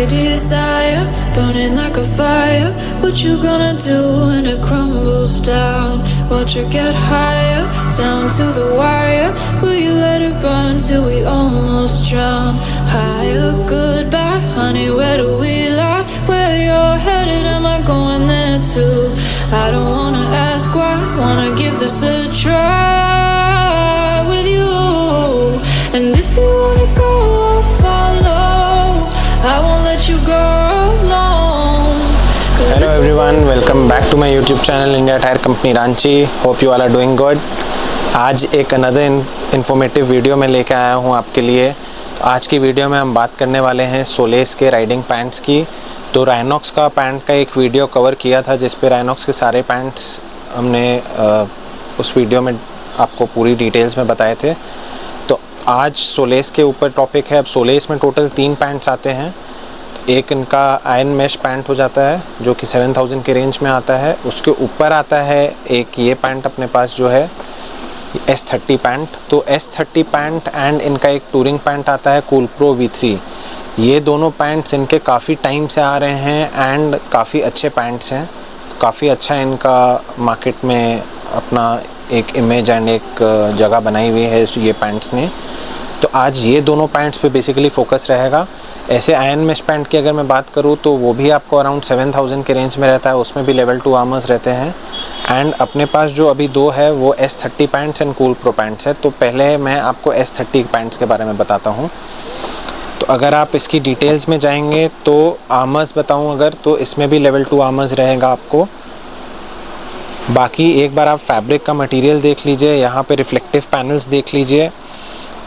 desire, burning like a fire. What you gonna do when it crumbles down? Watch it get higher, down to the wire. Will you let it burn till we almost drown? Higher, goodbye, honey, where do we lie? Where you're headed, am I going there too? I don't wanna ask why, wanna give this a try with you. And if you wanna go, I'll follow. I won't let you go alone. Hello everyone, welcome back to my YouTube channel India Tyre Company Ranchi. Hope you all are doing good. आज एक another informative video में लेके आया हूँ आपके लिए। तो आज की वीडियो में हम बात करने वाले हैं सोलेस के राइडिंग पैंट्स की। तो राइनॉक्स का पैंट का एक वीडियो कवर किया था जिस पे राइनॉक्स के सारे पैंट्स हमने उस वीडियो में आपको पूरी डिटेल्स में बताए थे। तो आज सोलेस के ऊपर टॉपिक है। अब सोलेस में टोटल 3 पैंट्स आते हैं। एक इनका आयरन मैश पैंट हो जाता है जो कि 7000 के रेंज में आता है। उसके ऊपर आता है एक ये पैंट अपने पास जो है S30 पैंट। तो S30 पैंट एंड इनका एक टूरिंग पैंट आता है कूल प्रो V3। ये दोनों पैंट्स इनके काफ़ी टाइम से आ रहे हैं एंड काफ़ी अच्छे पैंट्स हैं। काफ़ी अच्छा इनका मार्केट में अपना एक इमेज एंड एक जगह बनाई हुई है ये पैंट्स ने। तो आज ये दोनों पैंट्स पे बेसिकली फोकस रहेगा। ऐसे आयरन मैश पैंट की अगर मैं बात करूँ तो वो भी आपको अराउंड 7000 के रेंज में रहता है। उसमें भी लेवल 2 आर्मर्स रहते हैं एंड अपने पास जो अभी 2 है वो S30 pants and cool pro pants है। तो पहले मैं आपको S30 पैंट्स के बारे में बताता हूँ। तो अगर आप इसकी डिटेल्स में जाएंगे तो आर्मर्स बताऊँ अगर तो इसमें भी लेवल 2 आर्मर्स रहेगा आपको। बाकी एक बार आप फैब्रिक का मटेरियल देख लीजिए, यहाँ पे रिफ्लेक्टिव पैनल्स देख लीजिए।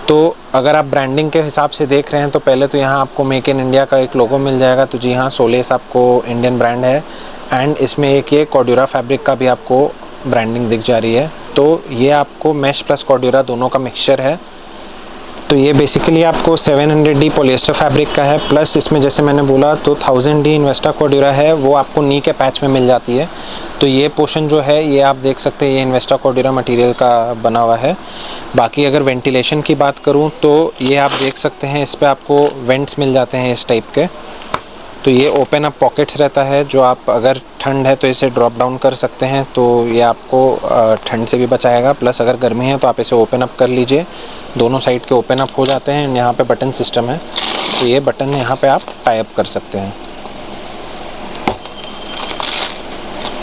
तो अगर आप ब्रांडिंग के हिसाब से देख रहे हैं तो पहले तो यहाँ आपको मेक इन इंडिया का एक लोगो मिल जाएगा। तो जी हाँ, सोलेस आपको इंडियन ब्रांड है एंड इसमें एक ये कॉर्ड्यूरा फैब्रिक का भी आपको ब्रांडिंग दिख जा रही है। तो ये आपको मैश प्लस कॉर्ड्यूरा दोनों का मिक्सचर है। तो ये बेसिकली आपको 700D पॉलिएस्टर फैब्रिक का है प्लस इसमें जैसे मैंने बोला तो 1000D इन्वेस्टा कॉर्ड्यूरा है, वो आपको नी के पैच में मिल जाती है। तो ये पोर्शन जो है ये आप देख सकते हैं ये इन्वेस्टा कॉर्ड्यूरा मटेरियल का बना हुआ है। बाकी अगर वेंटिलेशन की बात करूँ तो ये आप देख सकते हैं इस पर आपको वेंट्स मिल जाते हैं इस टाइप के। तो ये ओपन अप पॉकेट्स रहता है जो आप अगर ठंड है तो इसे ड्रॉप डाउन कर सकते हैं। तो ये आपको ठंड से भी बचाएगा प्लस अगर गर्मी है तो आप इसे ओपन अप कर लीजिए। दोनों साइड के ओपन अप हो जाते हैं। यहाँ पे बटन सिस्टम है तो ये बटन यहाँ पे आप टाई अप कर सकते हैं।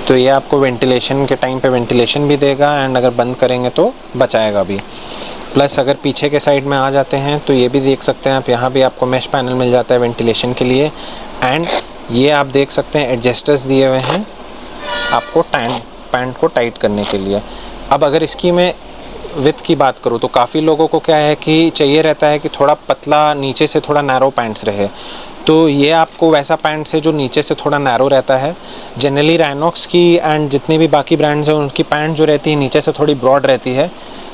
तो ये आपको वेंटिलेशन के टाइम पे वेंटिलेशन भी देगा एंड अगर बंद करेंगे तो बचाएगा भी। प्लस अगर पीछे के साइड में आ जाते हैं तो ये भी देख सकते हैं आप, यहाँ भी आपको मैश पैनल मिल जाता है वेंटिलेशन के लिए। एंड ये आप देख सकते हैं एडजस्टर्स दिए हुए हैं आपको पैंट को टाइट करने के लिए। अब अगर इसकी मैं विड्थ की बात करूँ तो काफ़ी लोगों को क्या है कि चाहिए रहता है कि थोड़ा पतला नीचे से थोड़ा नैरो पैंट्स रहे। तो ये आपको वैसा पैंट्स है जो नीचे से थोड़ा नैरो रहता है। जनरली राइनॉक्स की एंड जितनी भी बाकी ब्रांड्स हैं उनकी पैंट जो रहती है नीचे से थोड़ी ब्रॉड रहती है।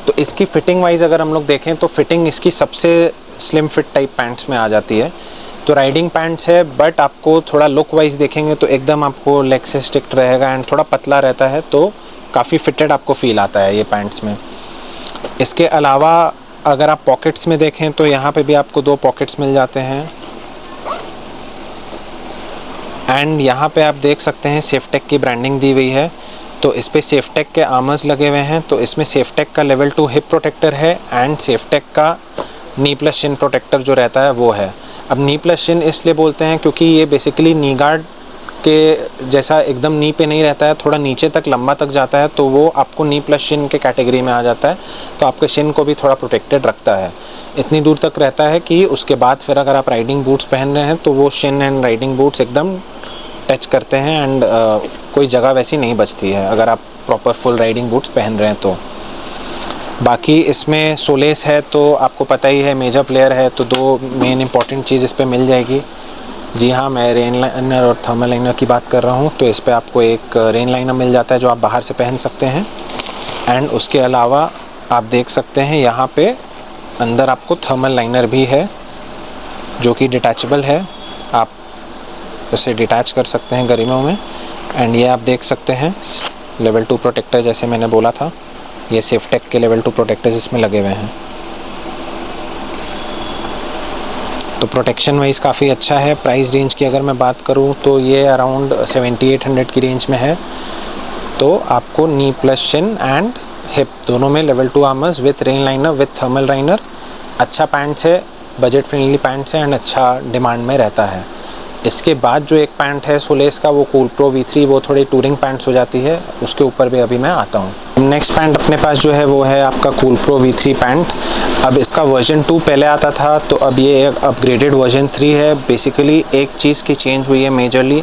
तो इसकी फ़िटिंग वाइज अगर हम लोग देखें तो फ़िटिंग इसकी सबसे स्लिम फिट टाइप पैंट्स में आ जाती है। तो राइडिंग पैंट्स है बट आपको थोड़ा लुक वाइज देखेंगे तो एकदम आपको लेग से स्टिक्ड रहेगा एंड थोड़ा पतला रहता है तो काफ़ी फिटेड आपको फील आता है ये पैंट्स में। इसके अलावा अगर आप पॉकेट्स में देखें तो यहाँ पे भी आपको 2 पॉकेट्स मिल जाते हैं एंड यहाँ पे आप देख सकते हैं सेफ्टेक की ब्रांडिंग दी हुई है। तो इस पर सेफ्टेक के आर्मर्स लगे हुए हैं। तो इसमें सेफ्टेक का लेवल 2 हिप प्रोटेक्टर है एंड सेफ्टेक का नी प्लस शिन प्रोटेक्टर जो रहता है वो है। अब नी प्लस शिन इसलिए बोलते हैं क्योंकि ये बेसिकली नी गार्ड के जैसा एकदम नी पे नहीं रहता है, थोड़ा नीचे तक लंबा तक जाता है। तो वो आपको नी प्लस शिन के कैटेगरी में आ जाता है। तो आपके शिन को भी थोड़ा प्रोटेक्टेड रखता है, इतनी दूर तक रहता है कि उसके बाद फिर अगर आप राइडिंग बूट्स पहन रहे हैं तो वो शिन एंड राइडिंग बूट्स एकदम टच करते हैं एंड कोई जगह वैसी नहीं बचती है अगर आप प्रॉपर फुल राइडिंग बूट्स पहन रहे हैं तो। बाकी इसमें सोलेस है तो आपको पता ही है मेजर प्लेयर है तो 2 मेन इंपॉर्टेंट चीज़ इस पर मिल जाएगी। जी हाँ, मैं रेन लाइनर और थर्मल लाइनर की बात कर रहा हूँ। तो इस पर आपको एक रेन लाइनर मिल जाता है जो आप बाहर से पहन सकते हैं एंड उसके अलावा आप देख सकते हैं यहाँ पे अंदर आपको थर्मल लाइनर भी है जो कि डिटैचेबल है। आप उसे डिटैच कर सकते हैं गर्मियों में। एंड ये आप देख सकते हैं लेवल 2 प्रोटेक्टर जैसे मैंने बोला था, ये सेफ्टेक के लेवल 2 प्रोटेक्टर्स इसमें लगे हुए हैं। तो प्रोटेक्शन वाइज काफ़ी अच्छा है। प्राइस रेंज की अगर मैं बात करूँ तो ये अराउंड 7800 की रेंज में है। तो आपको नी प्लस शिन एंड हिप दोनों में level 2 armours with rain liner with thermal liner. अच्छा पैंट्स है, बजट फ्रेंडली पैंट्स है एंड अच्छा डिमांड में रहता है। इसके बाद जो एक पैंट है सोलेस का, वो कूल प्रो V3, वो थोड़ी टूरिंग पैंट्स हो जाती है, उसके ऊपर भी अभी मैं आता हूँ। नेक्स्ट पैंट अपने पास जो है वो है आपका कूल प्रो V3 पैंट। अब इसका वर्जन 2 पहले आता था, तो अब ये एक अपग्रेडेड वर्जन 3 है। बेसिकली एक चीज़ की चेंज हुई है मेजरली,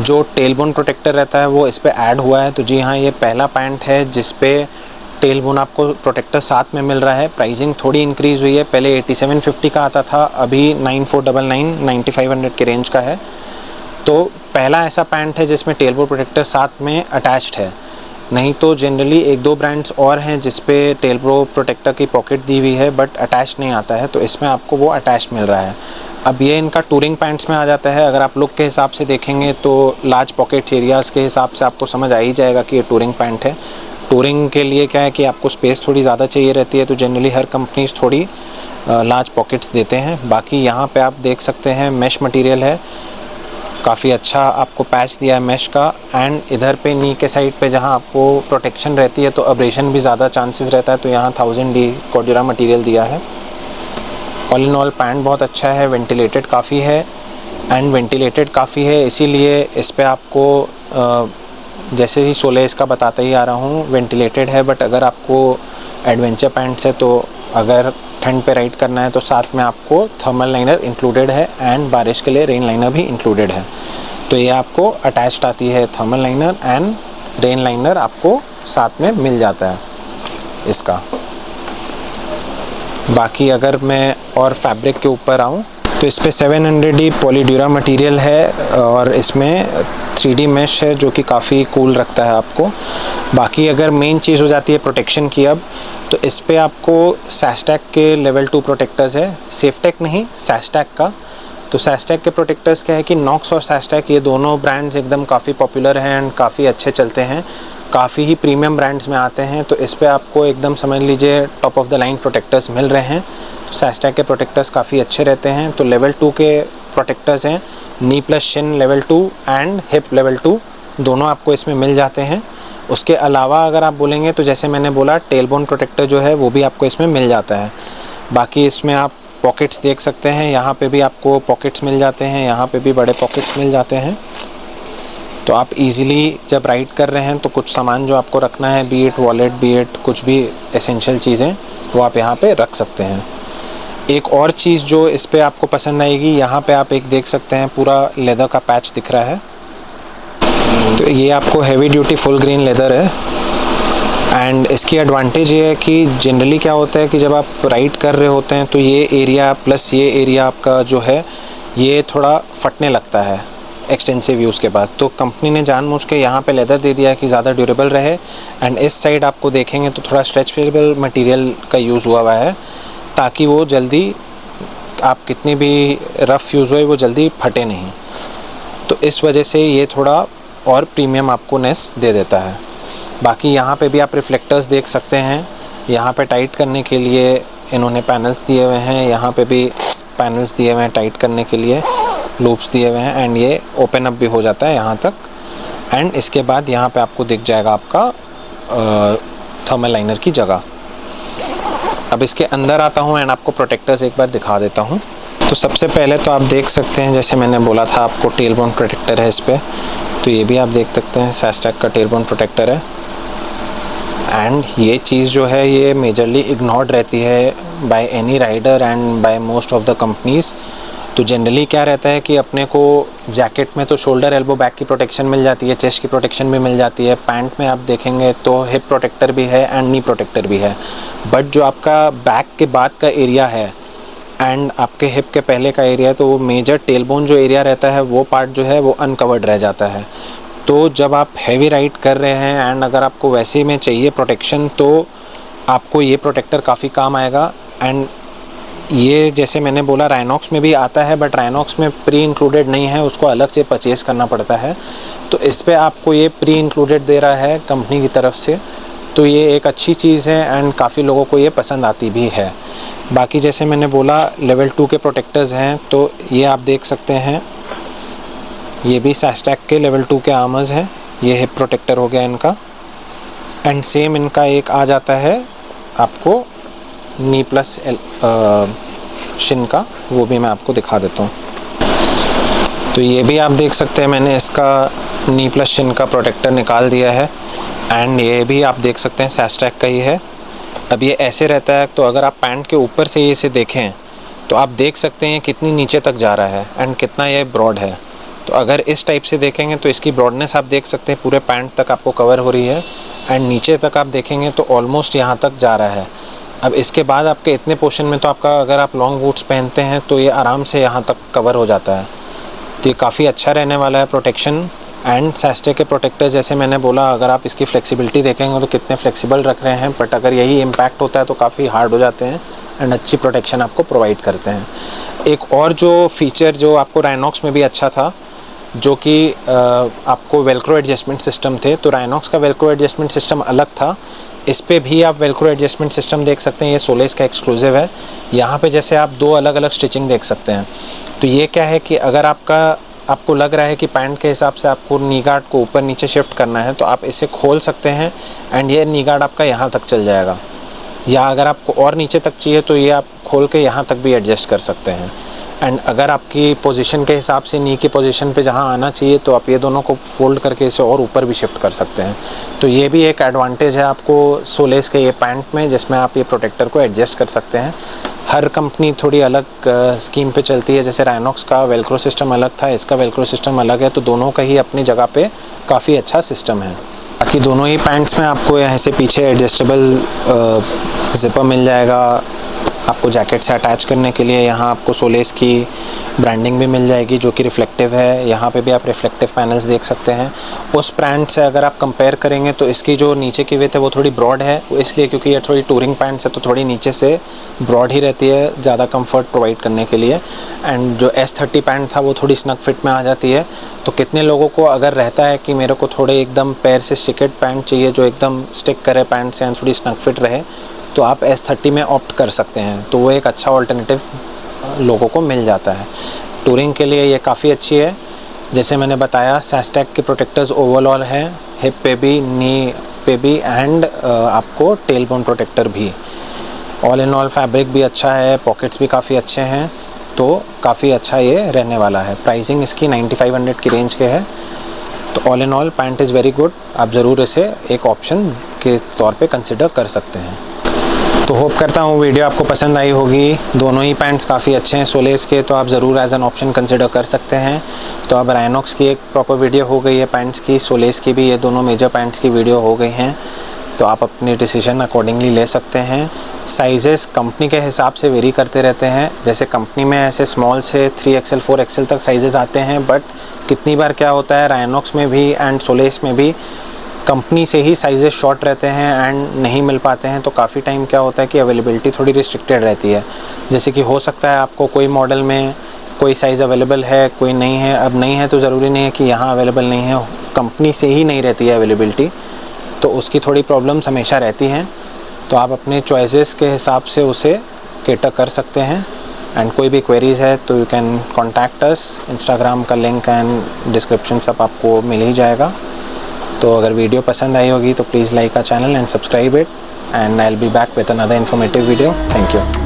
जो टेलबोन प्रोटेक्टर रहता है वो इस पर ऐड हुआ है। तो जी हाँ, ये पहला पैंट है जिस पे टेलबोन आपको प्रोटेक्टर साथ में मिल रहा है। प्राइसिंग थोड़ी इंक्रीज़ हुई है, पहले 8750 का आता था, अभी 9499 9500 के रेंज का है। तो पहला ऐसा पैंट है जिसमें टेलबोन प्रोटेक्टर साथ में अटैच्ड है। नहीं तो जनरली 1-2 ब्रांड्स और हैं जिस पे टेलबो प्रोटेक्टर की पॉकेट दी हुई है बट अटैच नहीं आता है, तो इसमें आपको वो अटैच मिल रहा है। अब ये इनका टूरिंग पैंट्स में आ जाता है। अगर आप लुक के हिसाब से देखेंगे तो लार्ज पॉकेट एरियाज़ के हिसाब से आपको समझ आ ही जाएगा कि ये टूरिंग पैंट है। टूरिंग के लिए क्या है कि आपको स्पेस थोड़ी ज़्यादा चाहिए रहती है, तो जनरली हर कंपनीज थोड़ी लार्ज पॉकेट्स देते हैं। बाकी यहाँ पे आप देख सकते हैं मैश मटेरियल है, काफ़ी अच्छा आपको पैच दिया है मैश का। एंड इधर पे नी के साइड पे जहाँ आपको प्रोटेक्शन रहती है तो अब्रेशन भी ज़्यादा चांसेस रहता है, तो यहाँ 1000D कॉर्ड्यूरा मटेरियल दिया है। ऑल इन ऑल पैंट बहुत अच्छा है, वेंटिलेटेड काफ़ी है एंड वेंटिलेटेड काफ़ी है इसीलिए इस पर आपको जैसे ही सोलेस का बताता ही आ रहा हूँ वेंटिलेटेड है। बट अगर आपको एडवेंचर पैंट्स है तो अगर ठंड पे राइड करना है तो साथ में आपको थर्मल लाइनर इंक्लूडेड है एंड बारिश के लिए रेन लाइनर भी इंक्लूडेड है। तो ये आपको अटैच्ड आती है thermal liner and rain liner आपको साथ में मिल जाता है इसका। बाकी अगर मैं और फैब्रिक के ऊपर आऊँ तो इस पर 700D पॉलीड्यूरा मटेरियल है और इसमें 3D मैश है जो कि काफ़ी कूल रखता है आपको। बाकी अगर मेन चीज़ हो जाती है प्रोटेक्शन की, अब तो इस पे आपको सैस्टैक के लेवल 2 प्रोटेक्टर्स है, सेफ्टेक नहीं सैस्टैक का। तो सैस्टैक के प्रोटेक्टर्स क्या है कि नॉक्स और सैस्टैक ये दोनों ब्रांड्स एकदम काफ़ी पॉपुलर हैं एंड काफ़ी अच्छे चलते हैं, काफ़ी ही प्रीमियम ब्रांड्स में आते हैं। तो इस पे आपको एकदम समझ लीजिए top of the line protectors मिल रहे हैं। सैस्टैक के प्रोटेक्टर्स काफ़ी अच्छे रहते हैं। तो लेवल 2 के प्रोटेक्टर्स हैं, knee plus shin level 2 and hip level 2 दोनों आपको इसमें मिल जाते हैं। उसके अलावा अगर आप बोलेंगे तो जैसे मैंने बोला टेलबोन प्रोटेक्टर जो है वो भी आपको इसमें मिल जाता है। बाकी इसमें आप पॉकेट्स देख सकते हैं, यहाँ पे भी आपको पॉकेट्स मिल जाते हैं, यहाँ पे भी बड़े पॉकेट्स मिल जाते हैं। तो आप इजीली जब राइड कर रहे हैं तो कुछ सामान जो आपको रखना है, B it wallet, B it कुछ भी एसेंशियल चीज़ें, वो आप यहाँ पे रख सकते हैं। एक और चीज़ जो इस पे आपको पसंद आएगी, यहाँ पे आप एक देख सकते हैं पूरा लेदर का पैच दिख रहा है। तो ये आपको heavy duty full grain leather है एंड इसकी एडवांटेज ये है कि जनरली क्या होता है कि जब आप राइड कर रहे होते हैं तो ये एरिया प्लस ये एरिया आपका जो है ये थोड़ा फटने लगता है एक्सटेंसिव यूज़ के बाद। तो कंपनी ने जानबूझ के यहाँ पे लेदर दे दिया है कि ज़्यादा ड्यूरेबल रहे। एंड इस साइड आपको देखेंगे तो थोड़ा स्ट्रेचेबल मटेरियल का यूज़ हुआ है ताकि वो जल्दी आप कितनी भी रफ़ यूज़ हो वो जल्दी फटे नहीं। तो इस वजह से ये थोड़ा और प्रीमियम आपको नेस दे देता है। बाकी यहाँ पे भी आप रिफ्लेक्टर्स देख सकते हैं, यहाँ पे टाइट करने के लिए इन्होंने पैनल्स दिए हुए हैं, यहाँ पे भी पैनल्स दिए हुए हैं टाइट करने के लिए, लूप्स दिए हुए हैं एंड ये ओपन अप भी हो जाता है यहाँ तक। एंड इसके बाद यहाँ पे आपको दिख जाएगा आपका थर्मल लाइनर की जगह। अब इसके अंदर आता हूँ एंड आपको प्रोटेक्टर्स एक बार दिखा देता हूँ। तो सबसे पहले तो आप देख सकते हैं जैसे मैंने बोला था आपको टेलबोन प्रोटेक्टर है इस पर, तो ये भी आप देख सकते हैं सैस्टैक का टेलबोन प्रोटेक्टर है। एंड ये चीज़ जो है ये मेजरली इग्नोर्ड रहती है by any rider and by most of the companies. तो जनरली क्या रहता है कि अपने को जैकेट में तो शोल्डर एल्बो बैक की प्रोटेक्शन मिल जाती है, चेस्ट की प्रोटेक्शन भी मिल जाती है, पैंट में आप देखेंगे तो हिप प्रोटेक्टर भी है एंड नी प्रोटेक्टर भी है। बट जो आपका बैक के बाद का एरिया है एंड आपके हिप के पहले का एरिया है तो वो मेजर टेलबोन जो एरिया रहता है वो पार्ट जो है वो अनकवर्ड रह जाता है। तो जब आप हैवी राइड कर रहे हैं एंड अगर आपको वैसे में चाहिए प्रोटेक्शन तो आपको ये प्रोटेक्टर काफ़ी काम आएगा। एंड ये जैसे मैंने बोला राइनॉक्स में भी आता है बट राइनॉक्स में प्री इंक्लूडेड नहीं है, उसको अलग से परचेज़ करना पड़ता है। तो इस पे आपको ये प्री इंक्लूडेड दे रहा है कंपनी की तरफ से, तो ये एक अच्छी चीज़ है एंड काफ़ी लोगों को ये पसंद आती भी है। बाकी जैसे मैंने बोला लेवल 2 के प्रोटेक्टर्स हैं, तो ये आप देख सकते हैं, ये भी सैस्टैक के लेवल 2 के आर्मर्स हैं। ये हिप प्रोटेक्टर हो गया इनका, एंड सेम इनका एक आ जाता है आपको नी प्लस शिन का, वो भी मैं आपको दिखा देता हूँ। तो ये भी आप देख सकते हैं, मैंने इसका नी प्लस शिन का प्रोटेक्टर निकाल दिया है, एंड ये भी आप देख सकते हैं सैस्टैक का ही है। अब ये ऐसे रहता है, तो अगर आप पैंट के ऊपर से इसे देखें तो आप देख सकते हैं कितनी नीचे तक जा रहा है एंड कितना ये ब्रॉड है। तो अगर इस टाइप से देखेंगे तो इसकी ब्रॉडनेस आप देख सकते हैं पूरे पैंट तक आपको कवर हो रही है, एंड नीचे तक आप देखेंगे तो ऑलमोस्ट यहाँ तक जा रहा है। अब इसके बाद आपके इतने पोर्शन में तो आपका, अगर आप लॉन्ग बूट्स पहनते हैं तो ये आराम से यहाँ तक कवर हो जाता है। तो ये काफ़ी अच्छा रहने वाला है प्रोटेक्शन। एंड सैस्टैक के प्रोटेक्टर जैसे मैंने बोला, अगर आप इसकी फ्लेक्सिबिलिटी देखेंगे तो कितने फ्लेक्सिबल रख रहे हैं, बट अगर यही इम्पैक्ट होता है तो काफ़ी हार्ड हो जाते हैं एंड अच्छी प्रोटेक्शन आपको प्रोवाइड करते हैं। एक और जो फीचर जो आपको राइनॉक्स में भी अच्छा था, जो कि आपको वेलक्रो एडजस्टमेंट सिस्टम थे, तो राइनॉक्स का वेलक्रो एडजस्टमेंट सिस्टम अलग था। इस पे भी आप वेलक्रो एडजस्टमेंट सिस्टम देख सकते हैं, ये सोलेस का एक्सक्लूसिव है। यहाँ पे जैसे आप 2 अलग अलग स्टिचिंग देख सकते हैं। तो ये क्या है कि अगर आपको लग रहा है कि पैंट के हिसाब से आपको नी गार्ड को ऊपर नीचे शिफ्ट करना है, तो आप इसे खोल सकते हैं एंड ये नी गार्ड आपका यहाँ तक चल जाएगा। या अगर आपको और नीचे तक चाहिए तो ये आप खोल के यहाँ तक भी एडजस्ट कर सकते हैं। एंड अगर आपकी पोजीशन के हिसाब से नी की पोजीशन पे जहाँ आना चाहिए, तो आप ये दोनों को फोल्ड करके इसे और ऊपर भी शिफ्ट कर सकते हैं। तो ये भी एक एडवांटेज है आपको सोलेस के ये पैंट में, जिसमें आप ये प्रोटेक्टर को एडजस्ट कर सकते हैं। हर कंपनी थोड़ी अलग स्कीम पे चलती है, जैसे राइनॉक्स का वेलक्रो सिस्टम अलग था, इसका वेलक्रो सिस्टम अलग है, तो दोनों का ही अपनी जगह पे काफ़ी अच्छा सिस्टम है। बाकी दोनों ही पैंट्स में आपको यहाँ से पीछे एडजस्टेबल ज़िपर मिल जाएगा, आपको जैकेट से अटैच करने के लिए यहाँ आपको सोलेस की ब्रांडिंग भी मिल जाएगी जो कि रिफ्लेक्टिव है। यहाँ पे भी आप रिफ्लेक्टिव पैनल्स देख सकते हैं। उस ब्रांड से अगर आप कंपेयर करेंगे तो इसकी जो नीचे की विड्थ है वो थोड़ी ब्रॉड है, वो इसलिए क्योंकि ये थोड़ी टूरिंग पैंट्स है तो थोड़ी नीचे से ब्रॉड ही रहती है ज़्यादा कंफर्ट प्रोवाइड करने के लिए। एंड जो S30 पैंट था वो थोड़ी स्नग फिट में आ जाती है। तो कितने लोगों को अगर रहता है कि मेरे को थोड़े एकदम पैर से स्टिकेड पैंट चाहिए जो एकदम स्टिक करे पैंट से एंड थोड़ी स्नग फिट रहे, तो आप S30 में ऑप्ट कर सकते हैं, तो वो एक अच्छा ऑल्टरनेटिव लोगों को मिल जाता है। टूरिंग के लिए ये काफ़ी अच्छी है। जैसे मैंने बताया सैस्टैक के प्रोटेक्टर्स ओवरऑल हैं, हिप पे भी, नी पे भी, एंड आपको टेल बोन प्रोटेक्टर भी। ऑल इन ऑल फैब्रिक भी अच्छा है, पॉकेट्स भी काफ़ी अच्छे हैं, तो काफ़ी अच्छा ये रहने वाला है। प्राइसिंग इसकी 9500 की रेंज के है। तो all in all pant is very good, आप ज़रूर इसे एक ऑप्शन के तौर पे कंसिडर कर सकते हैं। तो होप करता हूँ वीडियो आपको पसंद आई होगी। दोनों ही पैंट्स काफ़ी अच्छे हैं सोलेस के, तो आप ज़रूर एज एन ऑप्शन कंसिडर कर सकते हैं। तो अब राइनॉक्स की एक प्रॉपर वीडियो हो गई है पैंट्स की, सोलेस की भी, ये दोनों मेजर पैंट्स की वीडियो हो गई हैं, तो आप अपनी डिसीजन अकॉर्डिंगली ले सकते हैं। साइज़ेस कंपनी के हिसाब से वेरी करते रहते हैं, जैसे कंपनी में ऐसे स्मॉल से 3XL 4XL तक साइज़ेस आते हैं, बट कितनी बार क्या होता है राइनॉक्स में भी एंड सोलेस में भी कंपनी से ही साइज़ेस शॉर्ट रहते हैं एंड नहीं मिल पाते हैं। तो काफ़ी टाइम क्या होता है कि अवेलेबिलिटी थोड़ी रिस्ट्रिक्टेड रहती है, जैसे कि हो सकता है आपको कोई मॉडल में कोई साइज़ अवेलेबल है, कोई नहीं है। अब नहीं है तो ज़रूरी नहीं है कि यहाँ अवेलेबल नहीं है, कंपनी से ही नहीं रहती है अवेलेबिलिटी, तो उसकी थोड़ी प्रॉब्लम्स हमेशा रहती हैं। तो आप अपने चॉइसेस के हिसाब से उसे कैटर कर सकते हैं। एंड कोई भी क्वेरीज़ है तो you can contact us, Instagram का लिंक एंड डिस्क्रिप्शन सब आपको मिल ही जाएगा। तो अगर वीडियो पसंद आई होगी तो please like our channel and subscribe it, and I will be back with another informative video. Thank you.